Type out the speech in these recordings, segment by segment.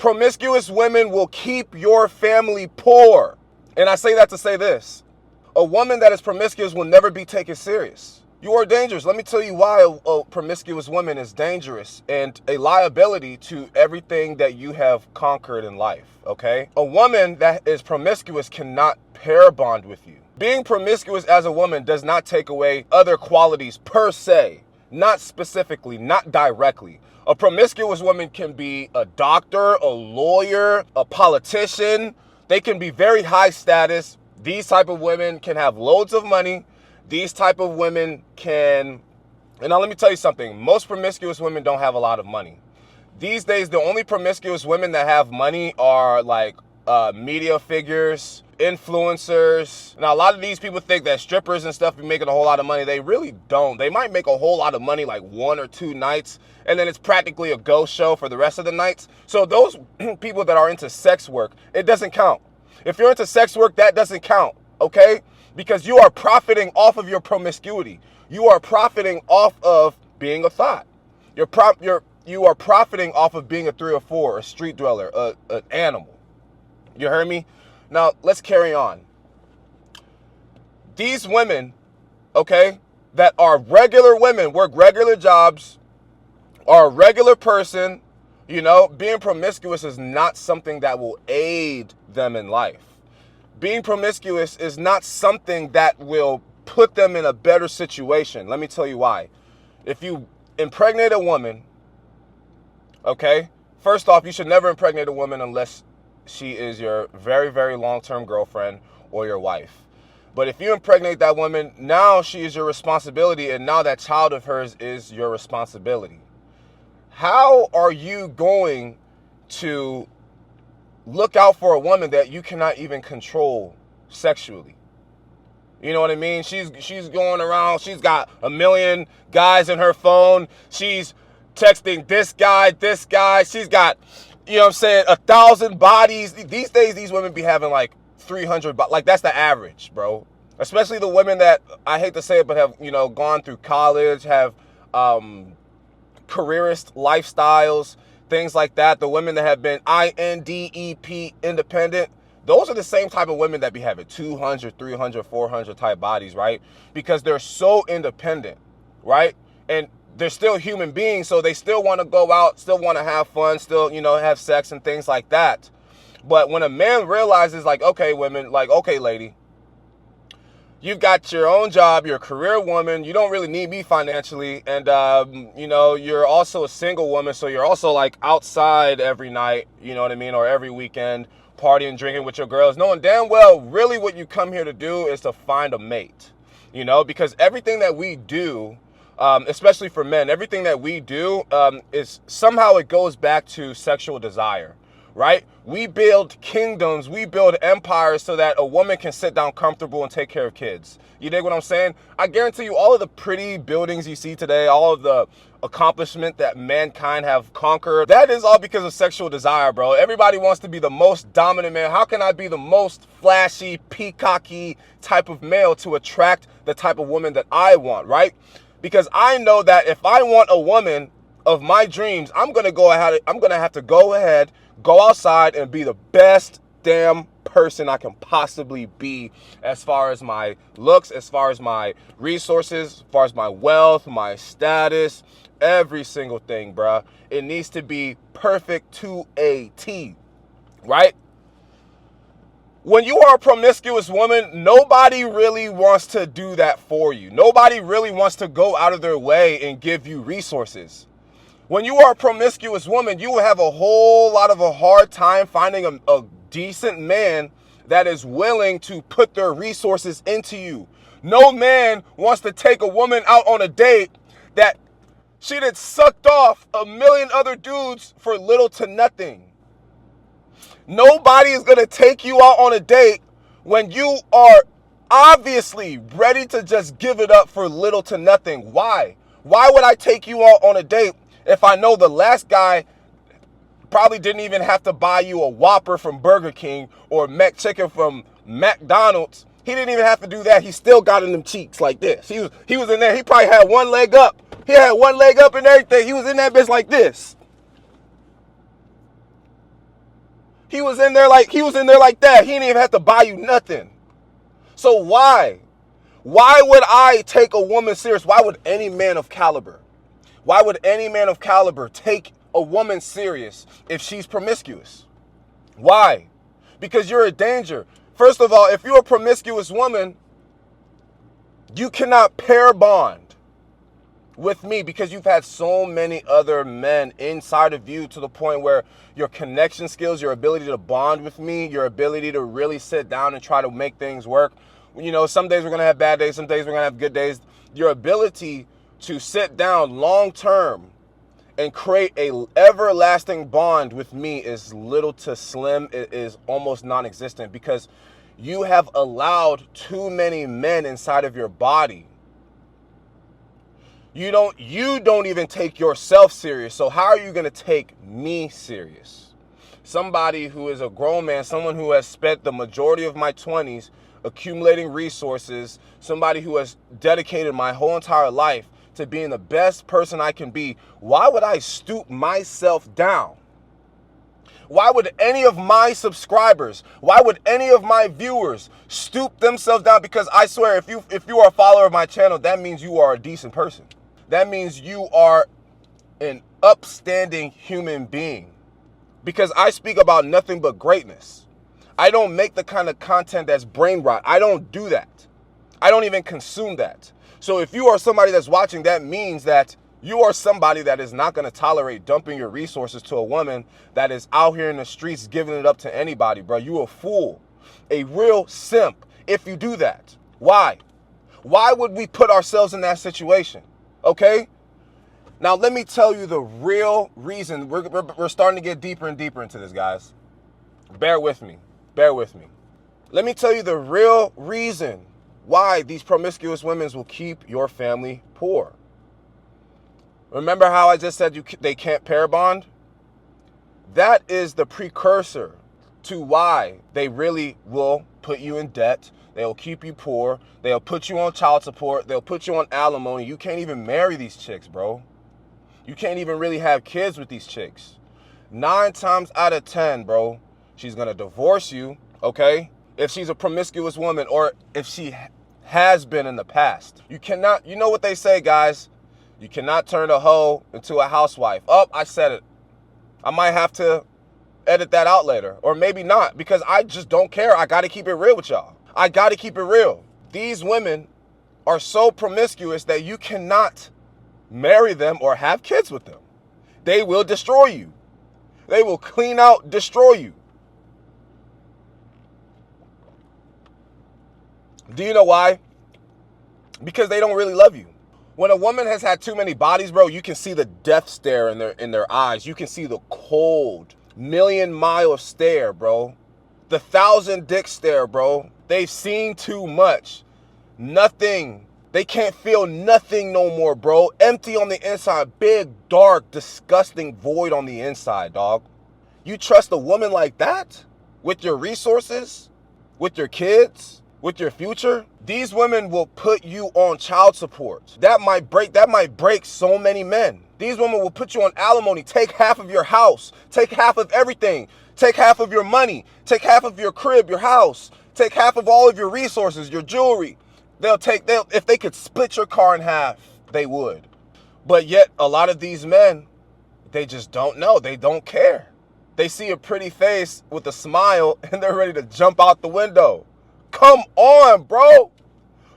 Promiscuous women will keep your family poor. And I say that to say this. A woman that is promiscuous will never be taken serious. You are dangerous. Let me tell you why a promiscuous woman is dangerous and a liability to everything that you have conquered in life, okay? A woman that is promiscuous cannot pair bond with you. Being promiscuous as a woman does not take away other qualities per se, not specifically, not directly. A promiscuous woman can be a doctor, a lawyer, a politician. They can be very high status. These type of women can have loads of money. These type of women can, and now let me tell you something. Most promiscuous women don't have a lot of money. These days, the only promiscuous women that have money are like media figures, influencers. Now, a lot of these people think that strippers and stuff be making a whole lot of money. They really don't. They might make a whole lot of money like 1 or 2 nights, and then it's practically a ghost show for the rest of the nights. So those people that are into sex work, it doesn't count. If you're into sex work, that doesn't count, okay? Because you are profiting off of your promiscuity. You are profiting off of being a thought. You are profiting off of being a 304, a street dweller, an animal. You heard me? Now, let's carry on. These women, okay, that are regular women, work regular jobs, are a regular person, you know, being promiscuous is not something that will aid them in life. Being promiscuous is not something that will put them in a better situation. Let me tell you why. If you impregnate a woman, okay, first off, you should never impregnate a woman unless she is your very, very long-term girlfriend or your wife. But if you impregnate that woman, now she is your responsibility, and now that child of hers is your responsibility. How are you going to look out for a woman that you cannot even control sexually? You know what I mean? She's going around. She's got 1 million guys in her phone. She's texting this guy. She's got, you know what I'm saying, 1,000 bodies. These days, these women be having like 300, like that's the average, bro. Especially the women that, I hate to say it, but have, you know, gone through college, have careerist lifestyles, things like that. The women that have been INDEP, independent, those are the same type of women that be having 200, 300, 400 type bodies, right? Because they're so independent, right? And they're still human beings, so they still want to go out, still want to have fun, still, you know, have sex and things like that. But when a man realizes, like, okay, women, like, okay, lady, you've got your own job, you're a career woman, you don't really need me financially, and, you know, you're also a single woman, so you're also, like, outside every night, you know what I mean, or every weekend, partying, drinking with your girls, knowing damn well, really what you come here to do is to find a mate, you know, because everything that we do, especially for men, everything that we do is somehow it goes back to sexual desire, right? We build kingdoms, we build empires so that a woman can sit down comfortable and take care of kids. You dig what I'm saying? I guarantee you all of the pretty buildings you see today, all of the accomplishment that mankind have conquered, that is all because of sexual desire, bro. Everybody wants to be the most dominant man. How can I be the most flashy, peacocky type of male to attract the type of woman that I want, right? Because I know that if I want a woman of my dreams, I'm going to have to go ahead, go outside and be the best damn person I can possibly be, as far as my looks, as far as my resources, as far as my wealth, my status, every single thing, bruh. It needs to be perfect to a T, right? When you are a promiscuous woman, nobody really wants to do that for you. Nobody really wants to go out of their way and give you resources. When you are a promiscuous woman, you will have a whole lot of a hard time finding a decent man that is willing to put their resources into you. No man wants to take a woman out on a date that she done sucked off 1 million other dudes for little to nothing. Nobody is going to take you out on a date when you are obviously ready to just give it up for little to nothing. Why? Why would I take you out on a date if I know the last guy probably didn't even have to buy you a Whopper from Burger King or McChicken from McDonald's? He didn't even have to do that. He still got in them cheeks like this. He was in there. He probably had one leg up. He had one leg up and everything. He was in that bitch like this. He was in there like that. He didn't even have to buy you nothing. So why? Why would I take a woman serious? Why would any man of caliber? Why would any man of caliber take a woman serious if she's promiscuous? Why? Because you're a danger. First of all, if you're a promiscuous woman, you cannot pair bond with me because you've had so many other men inside of you to the point where your connection skills, your ability to bond with me, your ability to really sit down and try to make things work. You know, some days we're going to have bad days, some days we're going to have good days. Your ability to sit down long term and create a everlasting bond with me is little to slim. It is almost non-existent because you have allowed too many men inside of your body. You don't even take yourself serious. So how are you going to take me serious? Somebody who is a grown man, someone who has spent the majority of my 20s accumulating resources, somebody who has dedicated my whole entire life to being the best person I can be. Why would I stoop myself down? Why would any of my subscribers, why would any of my viewers stoop themselves down? Because I swear, if you are a follower of my channel, that means you are a decent person. That means you are an upstanding human being. Because I speak about nothing but greatness. I don't make the kind of content that's brain rot. I don't do that. I don't even consume that. So if you are somebody that's watching, that means that you are somebody that is not going to tolerate dumping your resources to a woman that is out here in the streets giving it up to anybody, bro. You a fool, a real simp if you do that. Why? Why would we put ourselves in that situation? Okay? Now, let me tell you the real reason. We're starting to get deeper and deeper into this, guys. Bear with me. Bear with me. Let me tell you the real reason why these promiscuous women will keep your family poor. Remember how I just said they can't pair bond? That is the precursor to why they really will put you in debt. They'll keep you poor. They'll put you on child support. They'll put you on alimony. You can't even marry these chicks, bro. You can't even really have kids with these chicks. 9 times out of 10, bro, she's going to divorce you, okay? If she's a promiscuous woman or if she has been in the past. You cannot, you know what they say, guys? You cannot turn a hoe into a housewife. Oh, I said it. I might have to edit that out later. Or maybe not, because I just don't care. I got to keep it real with y'all. I got to keep it real. These women are so promiscuous that you cannot marry them or have kids with them. They will destroy you. They will clean out, destroy you. Do you know why? Because they don't really love you. When a woman has had too many bodies, bro, you can see the death stare in their eyes. You can see the cold, million-mile stare, bro. The 1,000-dick stare, bro. They've seen too much. Nothing. They can't feel nothing no more, bro. Empty on the inside. Big, dark, disgusting void on the inside, dog. You trust a woman like that? With your resources? With your kids? With your future? These women will put you on child support. That might break so many men. These women will put you on alimony, take half of your house, take half of everything, take half of your money, take half of your crib, your house, take half of all of your resources, your jewelry. If they could split your car in half, they would. But yet, a lot of these men, they just don't know. They don't care. They see a pretty face with a smile and they're ready to jump out the window. Come on, bro.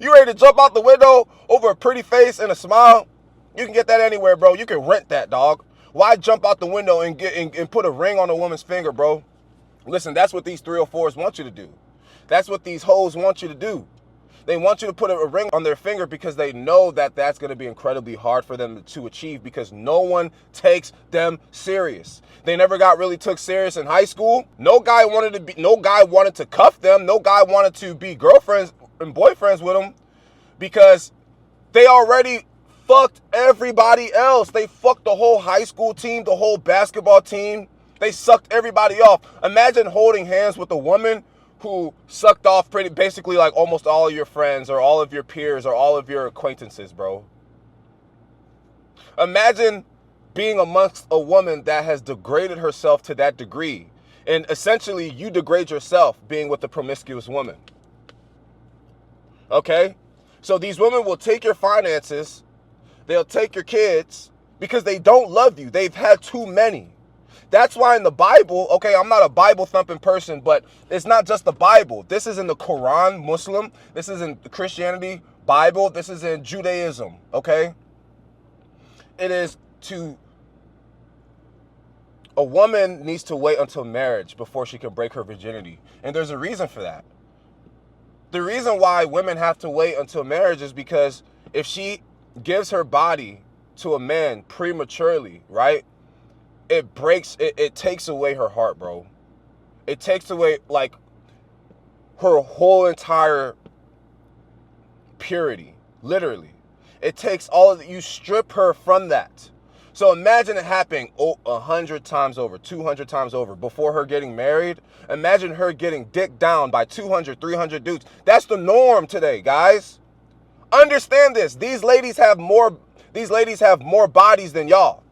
You ready to jump out the window over a pretty face and a smile? You can get that anywhere, bro. You can rent that, dog. Why jump out the window and put a ring on a woman's finger, bro? Listen, that's what these 304s want you to do. That's what these hoes want you to do. They want you to put a ring on their finger because they know that that's going to be incredibly hard for them to achieve because no one takes them serious. They never got really took serious in high school. No guy wanted to cuff them. No guy wanted to be girlfriends and boyfriends with them because they already fucked everybody else. They fucked the whole high school team, the whole basketball team. They sucked everybody off. Imagine holding hands with a woman who sucked off basically like almost all of your friends or all of your peers or all of your acquaintances, bro. Imagine being amongst a woman that has degraded herself to that degree And essentially, you degrade yourself being with a promiscuous woman. Okay? So these women will take your finances, they'll take your kids, because they don't love you. They've had too many. That's why in the Bible, okay, I'm not a Bible thumping person, but it's not just the Bible. This is in the Quran, Muslim. This is in Christianity, Bible. This is in Judaism, okay? It is a woman needs to wait until marriage before she can break her virginity. And there's a reason for that. The reason why women have to wait until marriage is because if she gives her body to a man prematurely, right? It takes away her heart, bro. It takes away, like, her whole entire purity, literally. It takes all of it. You strip her from that. So imagine it happening 100 times over, 200 times over before her getting married. Imagine her getting dicked down by 200, 300 dudes. That's the norm today, guys. Understand this. These ladies have more bodies than y'all.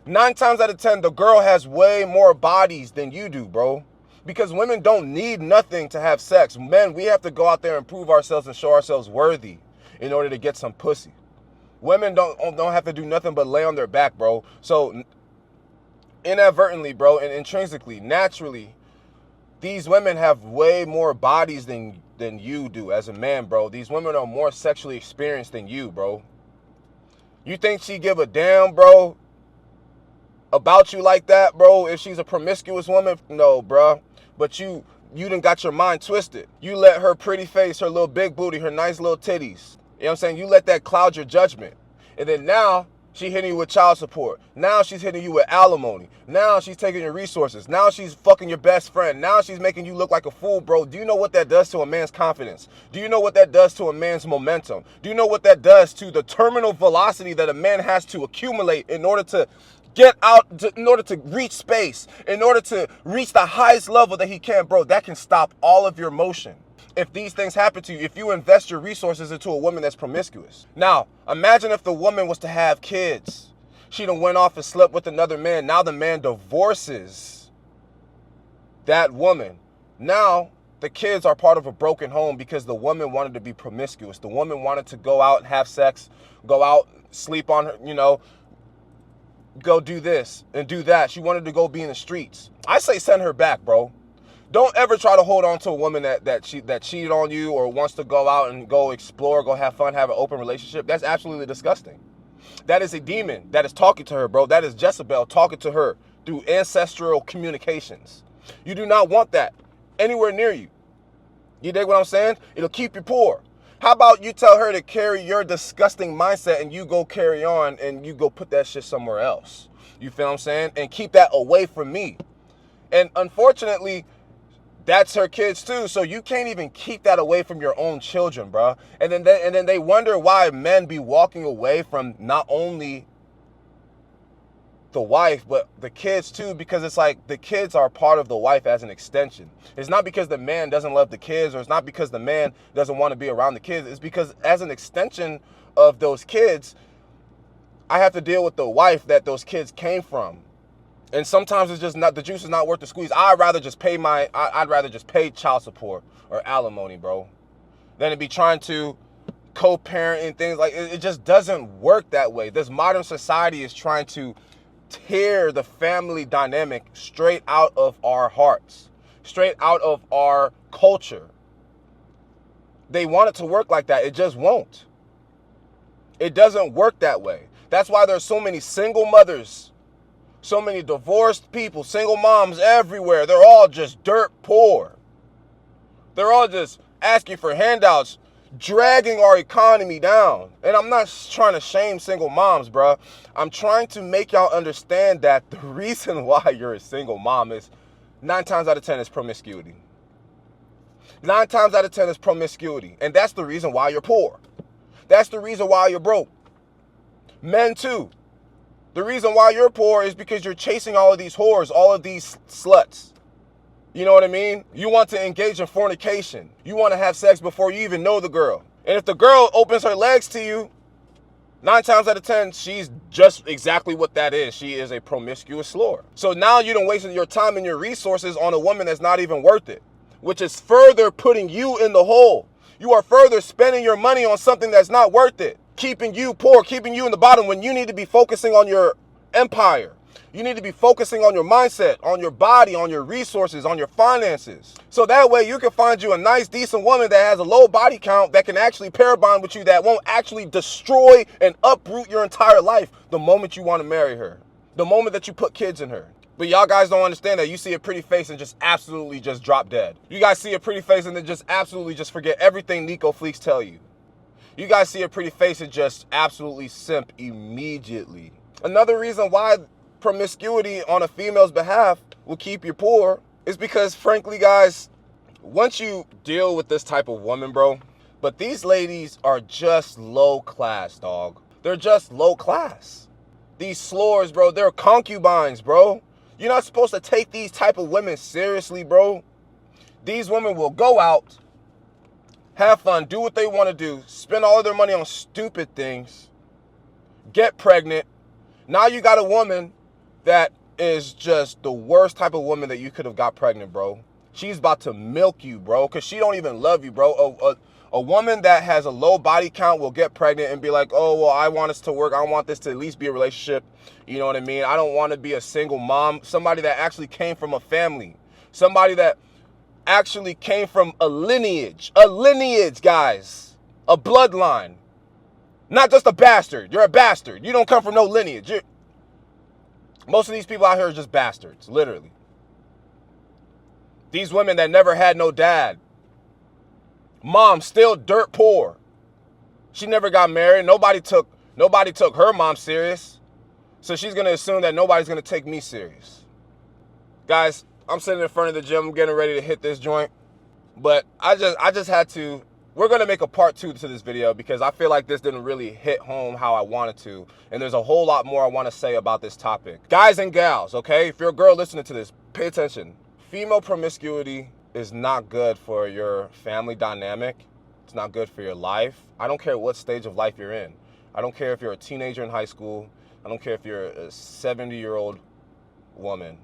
9 times out of 10, the girl has way more bodies than you do, bro. Because women don't need nothing to have sex. Men, we have to go out there and prove ourselves and show ourselves worthy in order to get some pussy. Women don't have to do nothing but lay on their back, bro. So inadvertently, bro, and intrinsically, naturally, these women have way more bodies than you do as a man, bro. These women are more sexually experienced than you, bro. You think she give a damn, bro, about you like that, bro, if she's a promiscuous woman? No, bro. But you done got your mind twisted. You let her pretty face, her little big booty, her nice little titties, you know what I'm saying? You let that cloud your judgment. And then now she hitting you with child support. Now she's hitting you with alimony. Now she's taking your resources. Now she's fucking your best friend. Now she's making you look like a fool, bro. Do you know what that does to a man's confidence? Do you know what that does to a man's momentum? Do you know what that does to the terminal velocity that a man has to accumulate in order to get out, in order to reach space, in order to reach the highest level that he can, bro? That can stop all of your motion. If these things happen to you, if you invest your resources into a woman that's promiscuous. Now, imagine if the woman was to have kids. She done went off and slept with another man. Now the man divorces that woman. Now the kids are part of a broken home because the woman wanted to be promiscuous. The woman wanted to go out and have sex, go out, sleep on her, you know, go do this and do that. She wanted to go be in the streets. I say send her back, bro. Don't ever try to hold on to a woman that cheated on you or wants to go out and go explore, go have fun, have an open relationship. That's absolutely disgusting. That is a demon that is talking to her, bro. That is Jezebel talking to her through ancestral communications. You do not want that anywhere near you. You dig what I'm saying? It'll keep you poor. How about you tell her to carry your disgusting mindset and you go carry on and you go put that shit somewhere else? You feel what I'm saying? And keep that away from me. And unfortunately, that's her kids too, so you can't even keep that away from your own children, bro. And then they wonder why men be walking away from not only the wife, but the kids too, because it's like the kids are part of the wife as an extension. It's not because the man doesn't love the kids, or it's not because the man doesn't want to be around the kids. It's because as an extension of those kids, I have to deal with the wife that those kids came from. And sometimes it's just not, the juice is not worth the squeeze. I'd rather just pay child support or alimony, bro, than to be trying to co-parent and things like it. It just doesn't work that way. This modern society is trying to tear the family dynamic straight out of our hearts, straight out of our culture. They want it to work like that. It just won't. It doesn't work that way. That's why there's so many single mothers, so many divorced people, single moms everywhere. They're all just dirt poor. They're all just asking for handouts, dragging our economy down. And I'm not trying to shame single moms, bro. I'm trying to make y'all understand that the reason why you're a single mom is 9 times out of 10 is promiscuity. 9 times out of 10 is promiscuity. And that's the reason why you're poor. That's the reason why you're broke. Men too. The reason why you're poor is because you're chasing all of these whores, all of these sluts. You know what I mean? You want to engage in fornication. You want to have sex before you even know the girl. And if the girl opens her legs to you, 9 times out of 10, she's just exactly what that is. She is a promiscuous slore. So now you done wasted your time and your resources on a woman that's not even worth it, which is further putting you in the hole. You are further spending your money on something that's not worth it, keeping you poor, keeping you in the bottom when you need to be focusing on your empire. You need to be focusing on your mindset, on your body, on your resources, on your finances. So that way you can find you a nice, decent woman that has a low body count that can actually pair bond with you, that won't actually destroy and uproot your entire life the moment you want to marry her, the moment that you put kids in her. But y'all guys don't understand that. You see a pretty face and just absolutely just drop dead. You guys see a pretty face and then just absolutely just forget everything Nico Fleeks tell you. You guys see a pretty face and just absolutely simp immediately. Another reason why promiscuity on a female's behalf will keep you poor is because, frankly, guys, once you deal with this type of woman, bro, but these ladies are just low class, dog. They're just low class. These slores, bro, they're concubines, bro. You're not supposed to take these type of women seriously, bro. These women will go out, have fun, do what they want to do, spend all of their money on stupid things, get pregnant. Now you got a woman that is just the worst type of woman that you could have got pregnant, bro. She's about to milk you, bro, because she don't even love you, bro. A woman that has a low body count will get pregnant and be like, oh, well, I want us to work. I want this to at least be a relationship. You know what I mean? I don't want to be a single mom. Somebody that actually came from a family. Somebody that actually came from a lineage, guys. A bloodline. Not just a bastard. You're a bastard. You don't come from no lineage. Most of these people out here are just bastards, literally. These women that never had no dad. Mom still dirt poor. She never got married. Nobody took her mom serious. So she's going to assume that nobody's going to take me serious. Guys, I'm sitting in front of the gym. I'm getting ready to hit this joint. But I just had to. We're going to make a part 2 to this video because I feel like this didn't really hit home how I wanted to. And there's a whole lot more I want to say about this topic. Guys and gals, okay? If you're a girl listening to this, pay attention. Female promiscuity is not good for your family dynamic. It's not good for your life. I don't care what stage of life you're in. I don't care if you're a teenager in high school. I don't care if you're a 70-year-old woman.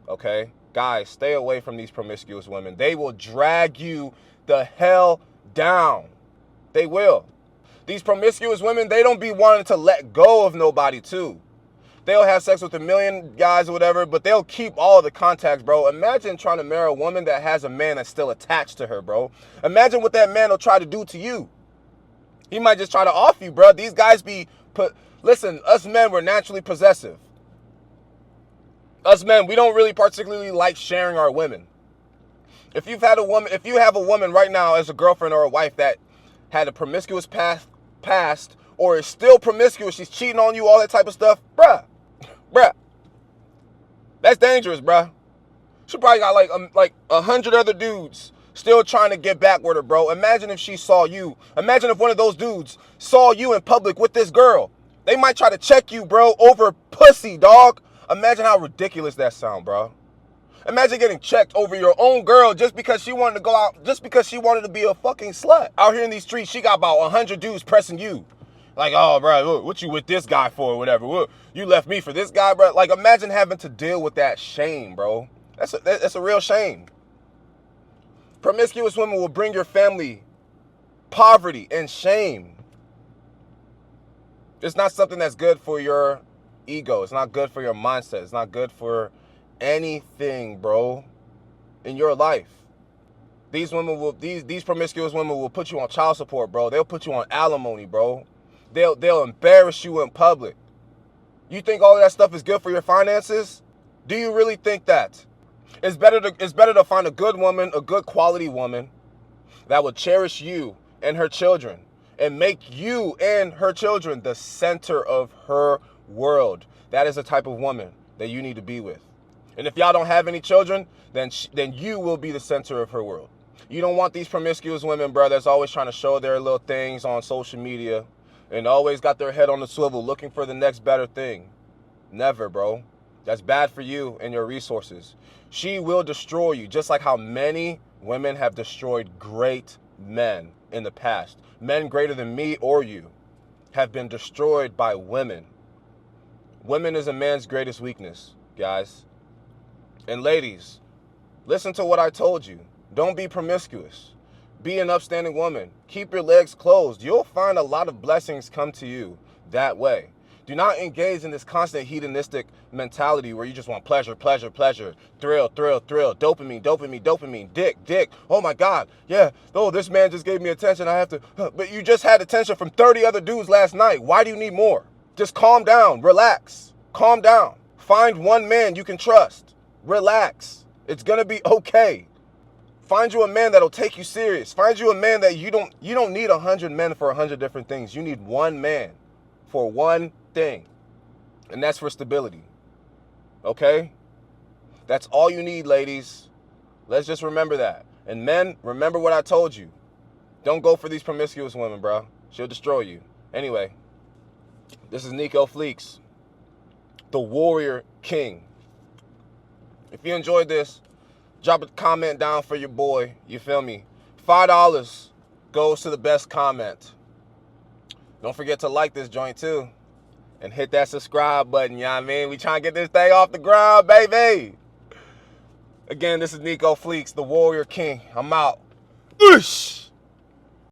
Okay? Guys, stay away from these promiscuous women. They will drag you the hell down. They will. These promiscuous women, they don't be wanting to let go of nobody too. They'll have sex with a million guys or whatever, but they'll keep all the contacts, bro. Imagine trying to marry a woman that has a man that's still attached to her, bro. Imagine what that man will try to do to you. He might just try to off you, bro. These guys listen, us men, we're naturally possessive. Us men, we don't really particularly like sharing our women. If you have a woman right now as a girlfriend or a wife that had a promiscuous past or is still promiscuous, she's cheating on you, all that type of stuff, bruh, that's dangerous, bruh. She probably got like 100 other dudes still trying to get back with her, bro. Imagine if she saw you. Imagine if one of those dudes saw you in public with this girl. They might try to check you, bro, over pussy, dog. Imagine how ridiculous that sound, bro. Imagine getting checked over your own girl just because she wanted to go out, just because she wanted to be a fucking slut. Out here in these streets, she got about 100 dudes pressing you. Like, oh, bro, what you with this guy for or whatever? What, you left me for this guy, bro? Like, imagine having to deal with that shame, bro. That's a real shame. Promiscuous women will bring your family poverty and shame. It's not something that's good for your ego. It's not good for your mindset. It's not good for anything, bro, in your life. These promiscuous women will put you on child support, bro. They'll put you on alimony, bro. They'll embarrass you in public. You think all of that stuff is good for your finances? Do you really think that? It's better to find a good woman, a good quality woman that will cherish you and her children and make you and her children the center of her world. That is the type of woman that you need to be with. And if y'all don't have any children, then you will be the center of her world. You don't want these promiscuous women, bro, that's always trying to show their little things on social media and always got their head on the swivel looking for the next better thing. Never, bro. That's bad for you and your resources. She will destroy you, just like how many women have destroyed great men in the past. Men greater than me or you have been destroyed by women. Women is a man's greatest weakness, guys. And ladies, listen to what I told you. Don't be promiscuous. Be an upstanding woman. Keep your legs closed. You'll find a lot of blessings come to you that way. Do not engage in this constant hedonistic mentality where you just want pleasure, pleasure, pleasure, thrill, thrill, thrill, dopamine, dopamine, dopamine, dick, dick. Oh my God, yeah, oh, this man just gave me attention. I have to, but you just had attention from 30 other dudes last night. Why do you need more? Just calm down, relax, calm down. Find one man you can trust. Relax. It's gonna be okay. Find you a man that'll take you serious. Find you a man that you don't need 100 men for 100 different things. You need one man for one thing. And that's for stability. Okay? That's all you need, ladies. Let's just remember that. And men, remember what I told you. Don't go for these promiscuous women, bro. She'll destroy you. Anyway, this is Nico Fleeks, the Warrior King. If you enjoyed this, drop a comment down for your boy. You feel me? $5 goes to the best comment. Don't forget to like this joint too. And hit that subscribe button, you know what I mean? We trying to get this thing off the ground, baby. Again, this is Nico Fleeks, the Warrior King. I'm out. Oosh!